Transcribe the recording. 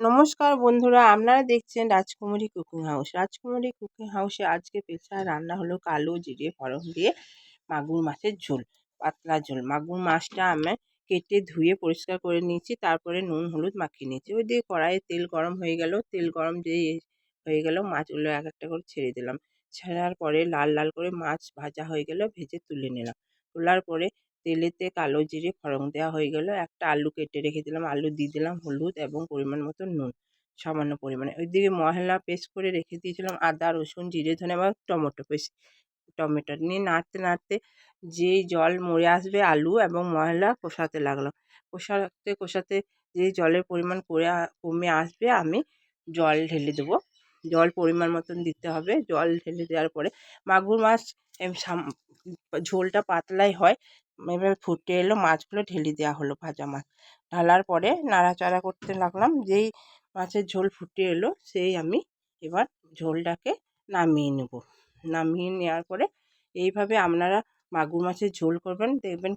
নমস্কার বন্ধুরা, আপনারা দেখছেন রাজকুমারী কুকিং হাউস। রাজকুমারী কুকিং হাউসে আজকে স্পেশাল রান্না হলো কালো জিরে ফোড়ন দিয়ে মাগুর মাছের ঝোল, পাতলা ঝোল। মাগুর মাছটা আমি কেটে ধুয়ে পরিষ্কার করে নিয়েছি, তারপরে নুন হলুদ মাখিয়ে নিয়েছি। ওই দিয়ে কড়াইয়ে তেল গরম হয়ে গেল, তেল গরম যেই হয়ে গেল মাছগুলো এক একটা করে ছেড়ে দিলাম। ছাড়ার পরে লাল লাল করে মাছ ভাজা হয়ে গেল, ভেজে তুলে নিলাম। তোলার পরে তেলেতে কালো জিরে ফোড়ন দেওয়া হয়ে গেল, একটা আলু কেটে রেখে দিলাম, আলু দিয়ে দিলাম হলুদ এবং পরিমাণ মতো নুন সামান্য পরিমাণে। ওইদিকে মশলা পেস্ট করে রেখে দিয়েছিলাম, আদা রসুন জিরে ধনে বা টমেটো পেস্ট। টমেটো নিয়ে নাড়তে নাড়তে যেই জল মরে আসবে আলু এবং মশলা কষাতে লাগলাম। কষাতে কষাতে যেই জলের পরিমাণ কমে আসবে আমি জল ঢেলে দেবো। জল পরিমাণ মতন দিতে হবে। জল ঢেলে দেওয়ার পরে মাগুর মাছ ঝোলটা পাতলাই হয়। এবার ফুটে এলো, মাছগুলো ঢেলে দেওয়া হলো, ভাজা মাছ ঢালার পরে নাড়াচাড়া করতে লাগলাম। যেই মাছের ঝোল ফুটে এলো সেই আমি এবার ঝোলটাকে নামিয়ে নেব। নামিয়ে নেওয়ার পরে এইভাবে আপনারা মাগুর মাছের ঝোল করবেন, দেখবেন